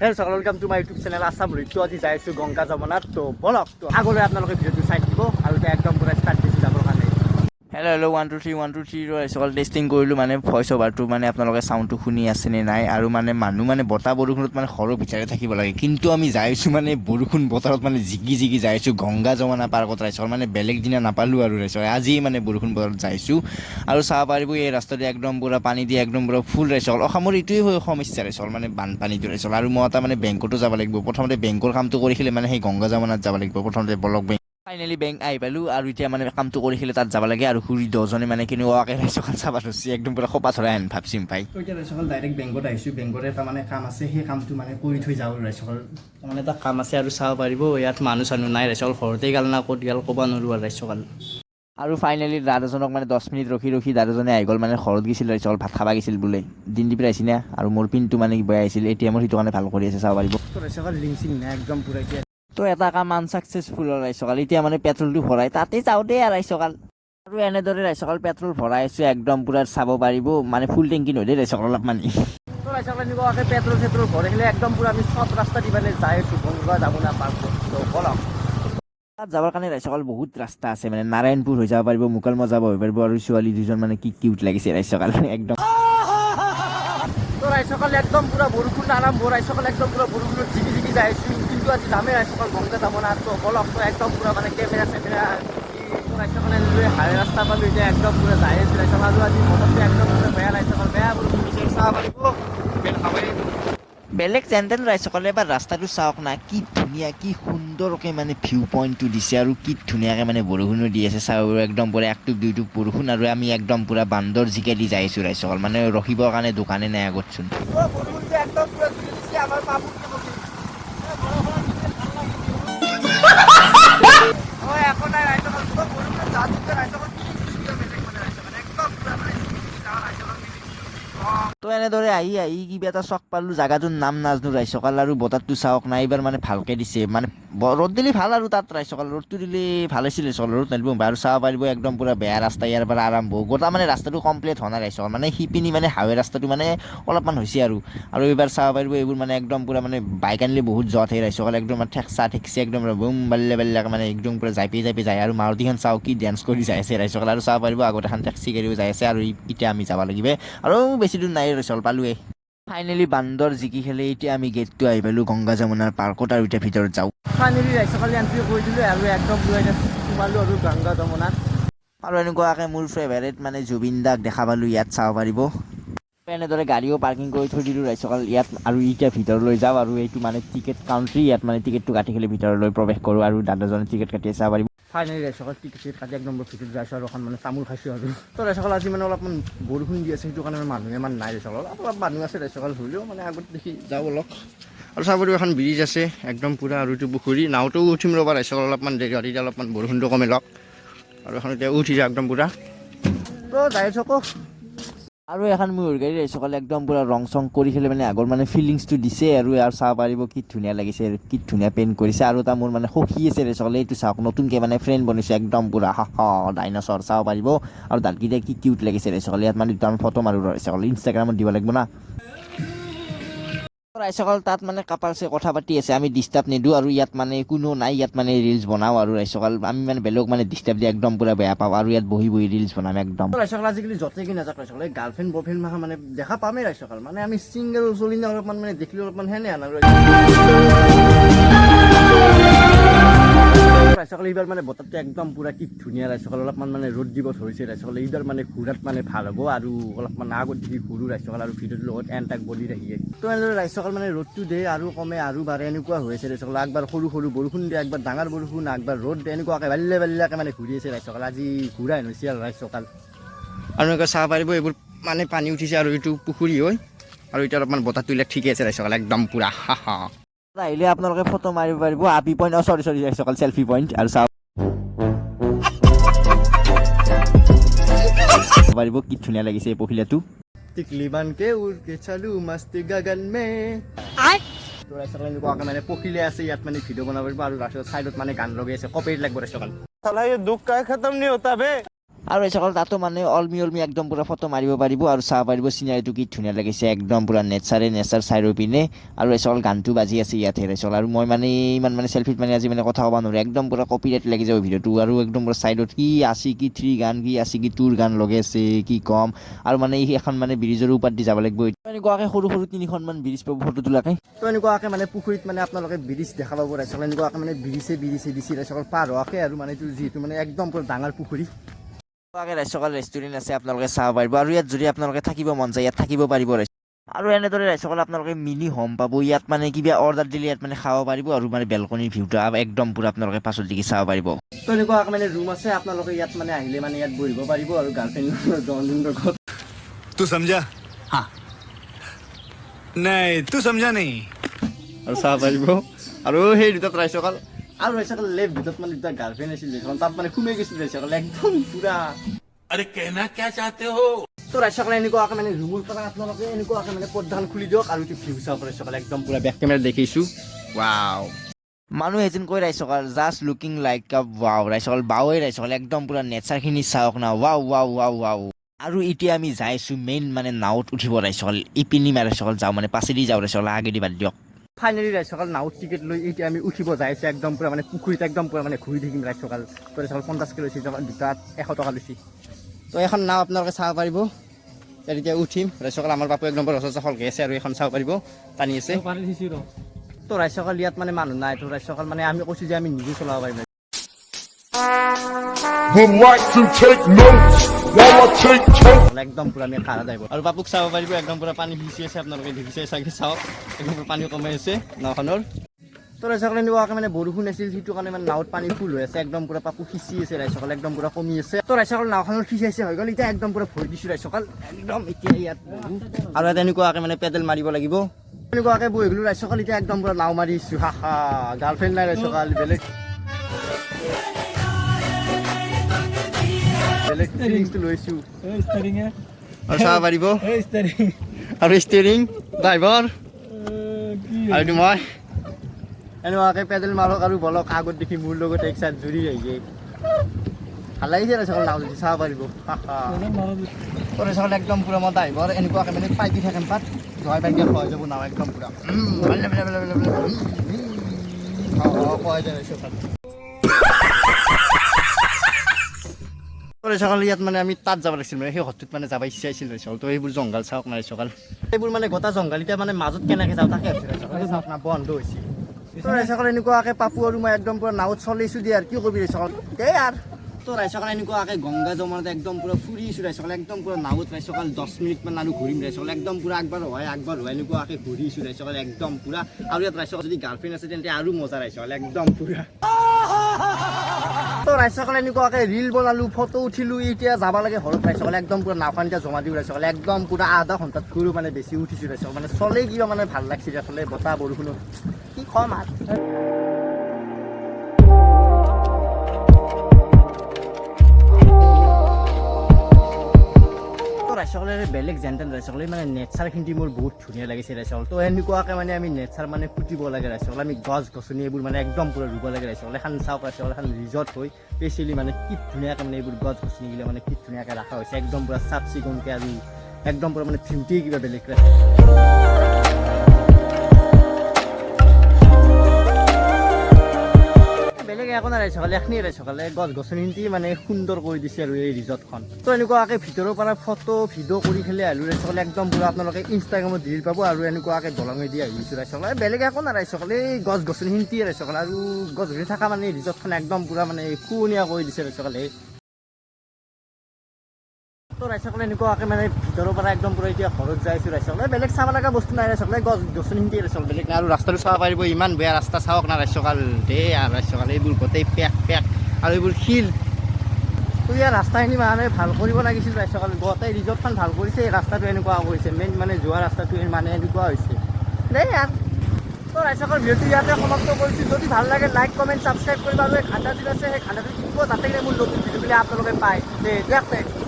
Hello' সকল, welcome to my YouTube channel Assam Ritu. আজি যাই আছোঁ গংগা যমুনাত। তো বলক, তো আগলৈ আপোনালোকে ভিডিঅ'টো চাই দিব আৰু এতিয়া একদম পুৰা ষ্টাৰ্ট দিছোঁ যাবৰ কাৰণে। হেল্ল' 1 2 3 1 2 3 সকল টেষ্টিং কৰিলোঁ মানে ভইচ অভাৰটো মানে আপোনালোকে চাউণ্ডটো শুনি আছেনে নাই। আৰু মানে মানুহ মানে বতাহ বৰষুণত মানে ঘৰৰ ভিতৰতে থাকিব লাগে, কিন্তু আমি যাই আছোঁ মানে বৰষুণ বতৰত মানে জিকি জিকি যাই আছোঁ গংগা যমুনা পাৰ্কত ৰাইজৰ মানে বেলেগ দিনা নাপালোঁ আৰু ৰাইজৰ আজি মানে বৰষুণ বতৰত যাইছোঁ। আৰু চাব পাৰিব এই ৰাস্তাটো একদম পূৰা পানী দিয়ে একদম পূৰা ফুল ৰাইজৰ। অসমৰ এইটোৱে সমস্যা ৰাইজৰ মানে বানপানীটো ৰাইজৰ। আৰু মই এটা মানে বেংকতো যাব লাগিব, প্ৰথমতে বেংকৰ কামটো কৰিছিলে মানে সেই গংগা যমুনাত যাব লাগিব প্ৰথমতে ব্লক বেংক। ফাইনেলি বেংক আহি পালোঁ আৰু এতিয়া মানে কামটো কৰিছিলে তাত যাব লাগে। আৰু খুৰী দহজনে মানে কেনেকুৱাকৈ ৰাইজখন চাব ধৰিছে, একদম পূৰা খোপা ধৰাই আন ভাবচিম পাই। তো এতিয়া ৰাইজসকল ডাইৰেক্ট বেংকত আহিছোঁ। বেংকত এটা মানে কাম আছে, সেই কামটো মানে কৰি থৈ যাওঁ ৰাইজসকল। মানে এটা কাম আছে আৰু চাব পাৰিব ইয়াত মানুহ চানুহ নাই ৰাইজসকল, ঘৰতেই গাল না ক'ত গাল ক'ব নোৱাৰোঁ আৰু ৰাইজসকল। আৰু ফাইনেলি দাদাজনক মানে 10 মিনিট ৰখি দাদাজনে আহি গ'ল, মানে ঘৰত গৈছিল ৰাইজসকল, ভাত খাব গৈছিল বোলে। দিন দি আহিছি না, আৰু মোৰ পিনটো মানে বেয়া আহিছিল, ATM সেইটো কাৰণে ভাল কৰি আছে চাব পাৰিব। তো ৰাইজসকল লিংক চিং নাই একদম পুৰা এতিয়া। তো এটা কাম আনচাকচেছফুল হ'ল ৰাইজসকল, এতিয়া মানে পেট্ৰলটো ভৰাই তাতে যাওঁ দেই আৰু ৰাইজসকল। আৰু এনেদৰে ৰাইজসকল পেট্ৰল ভৰাই আছোঁ একদম পূৰা চাব পাৰিব, মানে ফুল টেংকি নহয় দেই ৰাইজসকল অলপমান। তো ৰাইজসকল এনেকুৱাকৈ পেট্ৰল চেট্ৰল ভৰাই আহিলে একদম পূৰা আমি চব ৰাস্তা দি মানে যাই আছোঁ গংগা যমুনা পাৰ্কত। তো বলক। তাত যাবৰ কাৰণে ৰাইজসকল বহুত ৰাস্তা আছে, মানে নাৰায়ণপুৰ হৈ যাব পাৰিব, মুকালমুৱা যাব পাৰিব। আৰু ছোৱালী দুজন মানে কি কিউট লাগিছে ৰাইজসকল একদম। তো ৰাইজসকল একদম পূৰা বৰষুণ আৰম্ভ, ৰাইজসকল একদম পূৰা বৰষুণত জিকি জিকি যাই আছোঁ, কিন্তু আজি যামেই ৰাইজসকল গংগা যমুনাত। তো বলক, তো একদম পূৰা মানে কেমেৰা চেমেৰা ৰাইজসকলে হাই ৰাস্তা পালোঁ, এতিয়া একদম পূৰা যাই আছোঁ ৰাইজসকল। আৰু আজি বতৰটো একদম পূৰা বেয়া ৰাইজসকল, বেয়া বৰষুণ দিছে, চাব পাৰিব বেল খাবই। বেলেগ যেন তেন ৰাইজসকলে এবাৰ ৰাস্তাটো চাওক না, কি ধুনীয়া কি সুন্দৰকৈ মানে ভিউ পইণ্টটো দিছে, আৰু কি ধুনীয়াকৈ মানে বৰষুণো দি আছে চাব। একদম পূৰা একটুপ দুইটুপ বৰষুণ, আৰু আমি একদম পূৰা বান্দৰ জিকেদি যাই আছোঁ ৰাইজসকল, মানে ৰখিবৰ কাৰণে দোকানে নাই আগতচোন। বৰষুণটো একদম পূৰা জুই দিছে আমাৰ পাপুকে বকি। একো নাই ৰাইজসকল, বৰষুণত যা দিছে ৰাইজসকল, একদম পূৰা মানে তো এনেদৰে আহি আহি কিবা এটা চক পালোঁ, জাগাটোৰ নাম নাজনো ৰাইজসকল। আৰু বতৰটো চাওক না, এইবাৰ মানে ভালকৈ দিছে, মানে ৰ'দ দিলে ভাল আৰু তাত ৰাইজসকল, ৰ'দটো দিলে ভাল হৈছিলে ৰাইজসকল, ৰ'দ নাদিব আৰু চাব পাৰিব একদম পূৰা বেয়া ৰাস্তা ইয়াৰ পৰা আৰম্ভ গোটা, মানে ৰাস্তাটো কমপ্লিট হোৱা নাই ৰাইজসকল, মানে সিপিনি মানে হাইৱে ৰাস্তাটো মানে অলপমান হৈছে। আৰু এইবাৰ চাব পাৰিব এইবোৰ মানে একদম পূৰা মানে বাইক আনিলে বহুত জট সেই ৰাইজসকল, একদম মানে ঠেকচি একদম বুম বাল্লে বাল্লাক মানে একদম পূৰা জাপি যায়। আৰু মাৰুতিখন চাওক কি ডেন্স কৰি যাই আছে ৰাইজসকল। আৰু চাব পাৰিব আগত এখন টেক্সি গাড়ীও যাই আছে, আৰু এতিয়া আমি যাব লাগিব আৰু বেছি দূৰ নাই ৰাইজসকল, পালোৱে। ফাইনেলি বান্দৰ জিকি খেলি এতিয়া আমি গেটটো আহি পালোঁ গংগা যমুনাৰ পাৰ্কত, আৰু এতিয়া ভিতৰত যাওঁ। ফাইনেলি ৰাইজসকল এণ্ট্ৰি কৰি দিলোঁ আৰু একদম পূৰা সোমালোঁ আৰু গংগা যমুনাত। আৰু এনেকুৱাকৈ মোৰ ফেভাৰেট মানে জুবিন দাক দেখা পালোঁ, ইয়াত চাব পাৰিব। এনেদৰে গাড়ীও পাৰ্কিং কৰি থৈ দিলোঁ ৰাইজসকল ইয়াত, আৰু এতিয়া ভিতৰলৈ যাওঁ। আৰু এইটো মানে টিকেট কাউণ্ট্ৰি, ইয়াত মানে টিকেটটো কাটি খেলি ভিতৰলৈ প্ৰৱেশ কৰোঁ, আৰু দাদাজনে টিকেট কাটি চাব পাৰিব। ফাইনেলি ৰাইজসকল টিকেট কাটি একদম ভিতৰত যাইছোঁ, আৰু এখন মানে তামোল খাইছোঁ। আৰু তো ৰাইজসকল আজি মানে অলপমান বৰষুণ দি আছে, সেইটো কাৰণে মানুহে ইমান নাই ৰাইজসকল, অলপ মানুহ আছে ৰাইজসকল, হ'লেও মানে আগত দেখি যাওঁ অলপ। আৰু চাব পাৰিব এখন ব্ৰিজ আছে একদম পূৰা, আৰু এইটো পুখুৰী, নাওতো উঠিম ৰ'বা ৰাইজসকল, অলপমান দেৰি হোৱা তেতিয়া অলপমান বৰষুণটো কমে লওক, আৰু এখন এতিয়া উঠি যায় একদম পূৰা। তো যাই আছোঁ আকৌ। আৰু এখন মোৰ গাড়ী ৰাইজসকল একদম পূৰা ৰং চং কৰি খেলি মানে আগৰ মানে ফিলিংছটো দিছে, আৰু চাব পাৰিব কি ধুনীয়া লাগিছে, কি ধুনীয়া পেইণ্ট কৰিছে। আৰু এটা মোৰ মানে সখী আছে ৰাইজসকল, এইটো চাওক নতুনকৈ মানে ফ্ৰেণ্ড বনিছে একদম পূৰা ডাইন'ছৰ চাব পাৰিব। আৰু দাঁতকেইটা কি কিউট লাগিছে ৰাইজসকল, ইয়াত মানে দুটামান ফটো মাৰোঁ ৰাইজসকল, ইনষ্টাগ্ৰামত দিব লাগিব না ৰাইজসকল। তাত মানে কাপালছে কথা পাতি আছে, আমি ডিষ্টাৰ্ব নিদিওঁ, আৰু ইয়াত মানে কোনো নাই, ইয়াত মানে ৰিলচ বনাওঁ আৰু ৰাইজসকল, আমি মানে বেলেগ মানে ডিষ্টাৰ্ব দি একদম পূৰা বেয়া পাওঁ, আৰু ইয়াত বহি ৰিলচ বনাম একদম। ৰাইজসকল আজিকালি য'তে কি নাযাওক ৰাইজসকল, গাৰ্লফ্ৰেণ্ড বয়ফ্ৰেণ্ড মানে দেখা পামেই ৰাইজসকল, মানে আমি ছিংগল চলি না অলপমান মানে দেখিলে অলপমান হেনে আনো ৰাইজসকল। এইবাৰ মানে বতৰটো একদম পূৰা কি ধুনীয়া ৰাইজসকল, অলপমান মানে ৰ'দ দিব ধৰিছে ৰাইজসকল, এইবাৰ মানে ঘূৰাত মানে ভাল হ'ব, আৰু অলপমান আগত দেখি ঘূৰোঁ ৰাইজসকল, আৰু ভিডিঅ'টোৰ লগত এণ্টাক বলি ৰাখিয়ে। তো এনেদৰে ৰাইজসকল মানে ৰ'দটো দিয়ে আৰু কমে আৰু বাঢ়ে, এনেকুৱা হৈ আছে ৰাইজসকল, একবাৰ সৰু সৰু বৰষুণ দিয়ে, একবাৰ ডাঙৰ বৰষুণ, একবাৰ ৰ'দ দিয়ে, এনেকুৱাকৈ বাল্লাকৈ মানে ঘূৰি আছে ৰাইজসকল, আজি ঘূৰাই হৈছে আৰু ৰাইজসকল। আৰু এনেকৈ চাব পাৰিব এইবোৰ মানে পানী উঠিছে, আৰু এইটো পুখুৰী হয়, আৰু এতিয়া অলপমান বতাহটো ইয়াত ঠিকে আছে ৰাইজসকল, একদম পূৰা আহিলে আপোনালোকে ফটো মাৰিব পাৰিব, আপি পইণ্ট, চৰি ৰাইজসকল চেল্ফি পইণ্ট, আৰু চাব পাৰিব কি ধুনীয়া লাগিছে এই পখিলাটো। টিকলি বান কে উড় কে চালু মস্ত গগন মে। তো ৰাইজসকল এনেকুৱাকৈ মানে পখিলে আছে ইয়াত, মানে ভিডিঅ' বনাব পাৰিব, আৰু ৰাস্তাৰ চাইডত মানে গান লগাই আছে, কপিৰাইট লাগিব ৰাইজসকল। साला ये दुख का खत्म नहीं होता बे। আৰু ৰাইজসকল তাতো মানে অলমি একদম পুৰা ফটো মাৰিব পাৰিব আৰু চাব পাৰিব চিনাৰীটো কি ধুনীয়া লাগিছে একদম পুৰা নেচাৰ চাইডৰ পিনে আৰু ৰাইজসকল গানটো বাজি আছে ইয়াতে ৰাইজসকল আৰু মই মানে ইমান মানে চেল্ফিত মানে আজি মানে কথা ক'ব নোৱাৰোঁ একদম পুৰা কপিৰাইট লাগি যাব ভিডিঅ'টো আৰু একদম পুৰা চাইডত কি আশিকি 3 গান কি আশিকি 2 গান লগাই আছে কি কম আৰু মানে এখন মানে ব্ৰিজৰ ওপৰত দি যাব লাগিব এনেকুৱাকৈ সৰু তিনিখনমান ব্ৰিজ পাব ফটো তোলাকে তো এনেকুৱাকৈ মানে পুখুৰীত মানে আপোনালোকে ব্ৰিজ দেখা পাব ৰাইজসকল এনেকুৱাকৈ মানে ব্ৰিজে দিছে ৰাইজসকল পাৰ হোৱাকৈ আৰু মানে এইটো যিহেতু মানে একদম পুৰা ডাঙৰ পুখুৰী ৰাইজসকল ৰেষ্টুৰেণ্ট আছে আপোনালোকে চাব পাৰিব আৰু ইয়াত যদি আপোনালোকে থাকিব মন যায় ইয়াত থাকিব পাৰিব আৰু এনেদৰে ৰাইজসকল আপোনালোকে মিনি হোম পাব ইয়াত মানে কিবা অৰ্ডাৰ দিলে ইয়াত মানে খাব পাৰিব আৰু মানে বেলকনিৰ ভিউটো একদম পুৰা আপোনালোকে পাছত দেখি চাব পাৰিব তো এনেকুৱাকৈ মানে ৰুম আছে আপোনালোকে ইয়াত মানে আহিলে মানে ইয়াত বহিব পাৰিব আৰু গাৰ্লফ্ৰেণ্ডৰ জন্মদিনৰ ঘৰত तू समझा हाँ नहीं तू समझा नहीं আৰু চাব পাৰিব আৰু সেই দুটাত ৰাইজসকল আৰু ৰাইজসকল লেফ্ট ভিতৰত মানে দুটা গাৰ্লফ্ৰেণ্ড আছিল যিখন তাত মানে সোমাই গৈছিল ৰাইজসকল একদম পুৰা अरे कहना क्या चाहते हो তো ৰাইজসকল এনেকুৱাকৈ মানে ৰুমৰ পৰা আপোনালোকে এনেকুৱাকৈ মানে পৰ্দাখন খুলি দিয়ক আৰু এইটো ভিউ চাওক ৰাইজসকল একদম পুৰা বেক কেমেৰাত দেখিছোঁ ৱাও মানুহ এজন কৈ ৰাইজসকল just looking like a wow ৰাইজসকল বাওৱে ৰাইজসকল একদম পুৰা নেচাৰখিনি চাওক না ৱাও আৰু এতিয়া আমি যাইছোঁ মেইন মানে নাৱত উঠিব ৰাইজসকল ইপিনি ৰাইজসকল যাওঁ মানে পাছেদি যাওঁ ৰাইজসকল আগেদি বাদ দিয়ক ফাইনেলি ৰাইজসকল নাৱত টিকেট লৈ এতিয়া আমি উঠিব যাইছোঁ একদম পুৰা মানে পুখুৰীত একদম পুৰা মানে ঘূৰি থাকিম ৰাইজসকল তো ৰাইজসকল 50 লৈছে দুটাত 100 টকা লৈছে তো এখন নাও আপোনালোকে চাব পাৰিব ইয়াত এতিয়া উঠিম ৰাইজসকল আমাৰ বাপু একদম পুৰা ৰচা সলগৈ আছে আৰু এখন চাব পাৰিব টানি আছে তো ৰাইজসকল ইয়াত মানে মানুহ নাই তো ৰাইজসকল মানে আমি কৈছোঁ যে আমি নিজে চলাব পাৰিম would like to take notes while I take toast. একদম পুৰা আমি খাৰা যাইব আৰু বাপুক চাব পাৰিব একদম পুৰা পানী ভিজি আছে আপোনালোকে দেখিছে চাগে চাওক একদম পুৰা পানী কমাই আছে নাওখনৰ তো ৰাইজসকলে এনেকুৱাকৈ মানে বৰষুণ আছিল সেইটো কাৰণে মানে নাৱত পানী ফুল হৈ আছে একদম পুৰা পাপু সিঁচি আছে ৰাইজসকল একদম পুৰা কমি আছে তো ৰাইজসকল নাওখনৰ সিঁচাইছে হৈ গ'ল এতিয়া একদম পুৰা ভৰি দিছোঁ ৰাইজসকল একদম এতিয়া ইয়াত আৰু ইয়াত এনেকুৱাকৈ মানে পেডেল মাৰিব লাগিব এনেকুৱাকৈ বহি গ'লো ৰাইজসকল এতিয়া একদম পুৰা নাও মাৰিছোঁ হা গাৰ্লফ্ৰেণ্ড নাই ৰাইজসকল বেলেগ ফিলিংছটো লৈছোঁ আৰু চাব পাৰিব আৰু ষ্টেৰিং ড্ৰাইভাৰ আৰু এইটো মই এনেকুৱাকৈ পেডেল মাৰক আৰু বলক আগত দেখি মোৰ লগত এক চাইড জুৰি আহিছে ভাল লাগিছে ৰাইজসকল নাও যদি চাব পাৰিব ৰাইজসকল একদম পুৰা মই ড্ৰাইভাৰ এনেকুৱাকৈ মানে পাইপি থাকিম পাত ধোৱাই পাইকে খোৱাই যাব নাও একদম পুৰা খোৱাই যায় ৰাইজসকল ৰাইজসকল ইয়াত মানে আমি তাত যাব লাগিছিল মানে সেই ঘৰটোত মানে যাব ইচ্ছা আছিল ৰাইজসকল তো এইবোৰ জংঘল চাওক না ৰাইজসকল এইবোৰ মানে গোটা জংঘল এতিয়া মানে মাজত কেনেকৈ যাওঁ তাকে ভাবিছোঁ ৰাইজসকল চাওক না বন্ধ হৈছে তো ৰাইজসকল এনেকুৱাকৈ পাপু আৰু মই একদম পুৰা নাৱত চলিছোঁ দিয়ে আৰু কি কৰিবি ৰাইজসকল দেই আৰু তো ৰাইজসকল এনেকুৱাকৈ গংগা যমুনাত একদম পুৰা ফুৰিছোঁ ৰাইজসকল একদম পুৰা নাৱত ৰাইজসকল 10 মিনিটমান আৰু ঘূৰিম ৰাইজসকল একদম পুৰা আগবাৰ হয় এনেকুৱাকৈ ঘূৰিছোঁ ৰাইজসকল একদম পুৰা আৰু ইয়াত ৰাইজসকল যদি গাৰ্লফ্ৰেণ্ড আছে তেন্তে আৰু মজা ৰাইজসকল একদম পুৰা তো ৰাইজসকল এনেকুৱাকৈ ৰিল বনালোঁ ফটো উঠিলোঁ এতিয়া যাব লাগে ঘৰত ৰাইজসকল একদম পুৰা নাওখন এতিয়া জমা দিওঁ ৰাইজসকল একদম পুৰা আধা ঘণ্টাত ঘূৰো মানে বেছি উঠিছোঁ ৰাইজসকল মানে চলে কিবা মানে ভাল লাগিছিল আচলতে বতাহ বৰষুণত কি কম আৰু ৰাইজসকলে বেলেগ জেণ্টেল ৰাইজসকলে মানে নেচাৰখিনি মোৰ বহুত ধুনীয়া লাগিছে ৰাইজসকল তো এনেকুৱাকৈ মানে আমি নেচাৰ মানে ফুটিব লাগে ৰাইজসকল আমি গছ গছনি এইবোৰ মানে একদম পুৰা ৰুব লাগে ৰাইজসকল এখন চাওক ৰাইজসকল এখন ৰিজৰ্ট হৈ স্পেচিয়েলি মানে কি ধুনীয়াকৈ মানে এইবোৰ গছ গছনিবিলাক মানে কি ধুনীয়াকৈ ৰখা হৈছে একদম পুৰা চাফ চিকুণকৈ আৰু একদম পুৰা মানে ভিউটোৱে কিবা বেলেগ বেলেগ একো নাই ৰাইজসকলে এখনি ৰাইজসকলে গছ গছনি মানে সুন্দৰ কৰি দিছে আৰু এই ৰিজৰ্টখন তো এনেকুৱাকৈ ভিতৰৰ পৰা ফটো ভিডিঅ' কৰি খেলি আহিলোঁ ৰাইজসকলে একদম পুৰা আপোনালোকে ইনষ্টাগ্ৰামত ৰিল পাব আৰু এনেকুৱাকৈ দলঙেদি আহিছোঁ ৰাইজসকলে বেলেগ একো নাই ৰাইজসকলে এই গছ গছনিখিনিয়ে ৰাইজসকলে আৰু গছ গছনি থকা মানে ৰিজৰ্টখন একদম পুৰা মানে শুৱনীয়া কৰি দিছে ৰাইজসকলে তো ৰাইজসকলে এনেকুৱাকৈ মানে ভিতৰৰ পৰা একদম পুৰা এতিয়া ঘৰত যাইছোঁ ৰাইজসকলে বেলেগ চাব লগা বস্তু নাই ৰাইজসকলে গছ গছনিখিনিয়ে ৰাইজসকল বেলেগ নাই আৰু ৰাস্তাটো চাব পাৰিব ইমান বেয়া ৰাস্তা চাওক না ৰাইজসকল দেই আৰু ৰাইজসকল এইবোৰ গোটেই পেক আৰু এইবোৰ শিল তো ইয়াৰ ৰাস্তাখিনি মানে ভাল কৰিব লাগিছিল ৰাইজসকল গোটেই ৰিজৰ্টখন ভাল কৰিছে ৰাস্তাটো এনেকুৱা কৰিছে মেইন মানে যোৱা ৰাস্তাটো মানে এনেকুৱা হৈছে দেই আৰু তো ৰাইজসকল ভিডিঅ'টো ইয়াতে সমাপ্ত কৰিছোঁ যদি ভাল লাগে লাইক কমেণ্ট ছাবস্ক্ৰাইব কৰিব আৰু এই খানাটো আছে সেই খানাটো দিব যাতে মোৰ নতুন ভিডিঅ'বিলাক আপোনালোকে পায় দেই দিয়ক